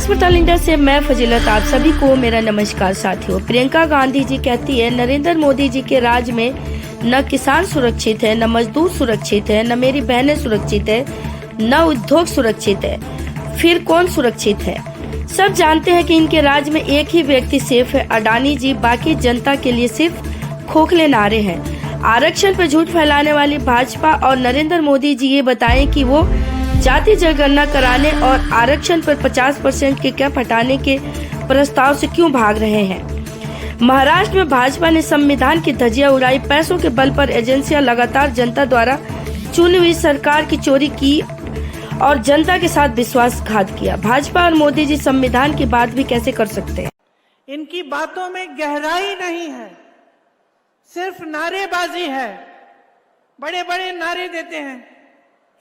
अस्पताल इंडिया से मैं फजीलत आप सभी को मेरा नमस्कार साथियों। प्रियंका गांधी जी कहती है नरेंद्र मोदी जी के राज में न किसान सुरक्षित है, न मजदूर सुरक्षित है, न मेरी बहनें सुरक्षित है, न उद्योग सुरक्षित है, फिर कौन सुरक्षित है। सब जानते हैं कि इनके राज में एक ही व्यक्ति सेफ है, अडानी जी। बाकी जनता के लिए सिर्फ खोखले नारे हैं। आरक्षण पर झूठ फैलाने वाली भाजपा और नरेंद्र मोदी जी ये बताएं कि वो जाति जनगणना कराने और आरक्षण पर 50% के कैप हटाने के प्रस्ताव से क्यों भाग रहे हैं। महाराष्ट्र में भाजपा ने संविधान की धज्जियां उड़ाई। पैसों के बल पर एजेंसियां लगातार जनता द्वारा चुनी हुई सरकार की चोरी की और जनता के साथ विश्वासघात किया। भाजपा और मोदी जी संविधान की बात भी कैसे कर सकते हैं। इनकी बातों में गहराई नहीं है, सिर्फ नारेबाजी है। बड़े बड़े नारे देते हैं।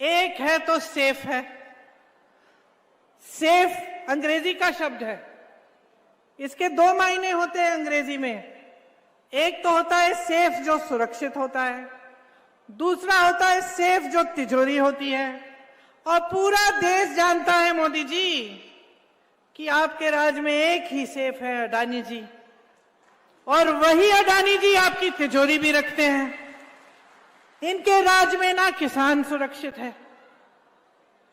एक है तो सेफ है। सेफ अंग्रेजी का शब्द है। इसके दो मायने होते हैं अंग्रेजी में। एक तो होता है सेफ जो सुरक्षित होता है, दूसरा होता है सेफ जो तिजोरी होती है। और पूरा देश जानता है मोदी जी कि आपके राज में एक ही सेफ है, अडानी जी। और वही अडानी जी आपकी तिजोरी भी रखते हैं। इनके राज में ना किसान सुरक्षित है,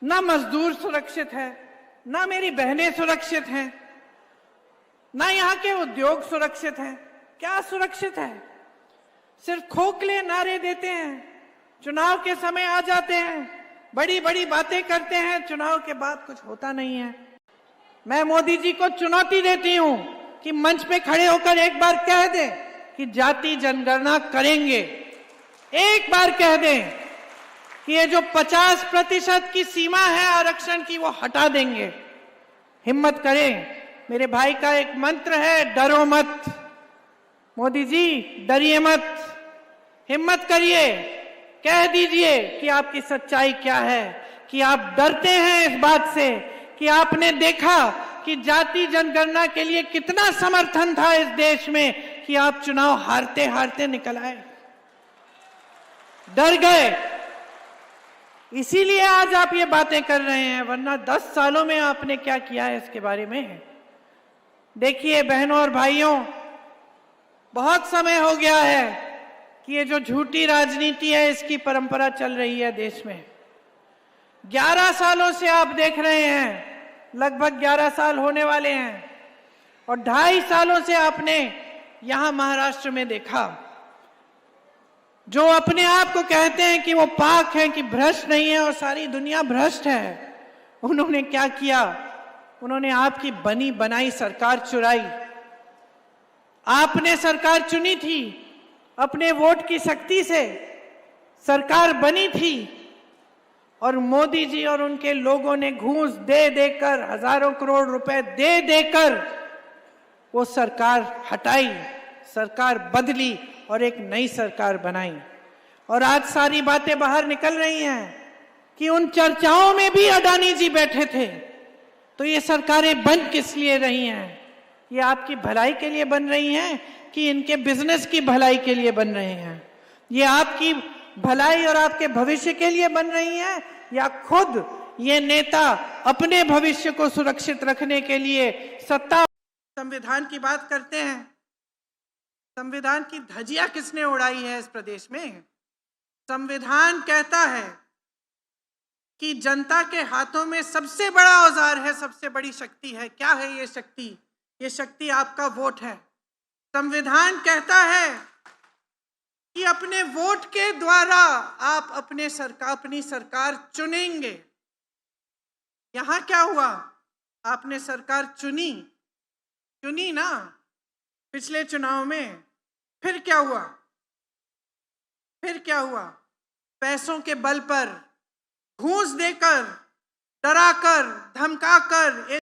ना मजदूर सुरक्षित है, ना मेरी बहनें सुरक्षित हैं, ना यहाँ के उद्योग सुरक्षित हैं। क्या सुरक्षित है? सिर्फ खोखले नारे देते हैं, चुनाव के समय आ जाते हैं, बड़ी बड़ी बातें करते हैं, चुनाव के बाद कुछ होता नहीं है। मैं मोदी जी को चुनौती देती हूं कि मंच पे खड़े होकर एक बार कह दें कि जाति जनगणना करेंगे। एक बार कह दें कि ये जो 50% की सीमा है आरक्षण की वो हटा देंगे। हिम्मत करें। मेरे भाई का एक मंत्र है, डरो मत। मोदी जी डरिए मत, हिम्मत करिए, कह दीजिए कि आपकी सच्चाई क्या है, कि आप डरते हैं इस बात से कि आपने देखा कि जाति जनगणना के लिए कितना समर्थन था इस देश में कि आप चुनाव हारते हारते निकल आए। डर गए, इसीलिए आज आप ये बातें कर रहे हैं, वरना 10 सालों में आपने क्या किया है इसके बारे में। देखिए बहनों और भाइयों, बहुत समय हो गया है कि ये जो झूठी राजनीति है इसकी परंपरा चल रही है देश में। 11 सालों से आप देख रहे हैं, लगभग 11 साल होने वाले हैं, और 2.5 सालों से आपने यहां महाराष्ट्र में देखा, जो अपने आप को कहते हैं कि वो पाक हैं, कि भ्रष्ट नहीं है और सारी दुनिया भ्रष्ट है। उन्होंने क्या किया? उन्होंने आपकी बनी बनाई सरकार चुराई। आपने सरकार चुनी थी, अपने वोट की शक्ति से सरकार बनी थी, और मोदी जी और उनके लोगों ने घूस दे देकर, हजारों करोड़ रुपए दे देकर वो सरकार हटाई, सरकार बदली और एक नई सरकार बनाई। और आज सारी बातें बाहर निकल रही हैं कि उन चर्चाओं में भी अडानी जी बैठे थे। तो ये सरकारें बन किस लिए रही हैं? ये आपकी भलाई के लिए बन रही हैं कि इनके बिजनेस की भलाई के लिए बन रहे हैं? ये आपकी भलाई और आपके भविष्य के लिए बन रही हैं, या खुद ये नेता अपने भविष्य को सुरक्षित रखने के लिए सत्ता। संविधान की बात करते हैं। संविधान की धज्जियां किसने उड़ाई है इस प्रदेश में? संविधान कहता है कि जनता के हाथों में सबसे बड़ा औजार है, सबसे बड़ी शक्ति है। क्या है ये शक्ति? ये शक्ति आपका वोट है। संविधान कहता है कि अपने वोट के द्वारा आप अपनी सरकार चुनेंगे। यहां क्या हुआ? आपने सरकार चुनी ना पिछले चुनाव में। फिर क्या हुआ? पैसों के बल पर, घूस देकर, डराकर, धमकाकर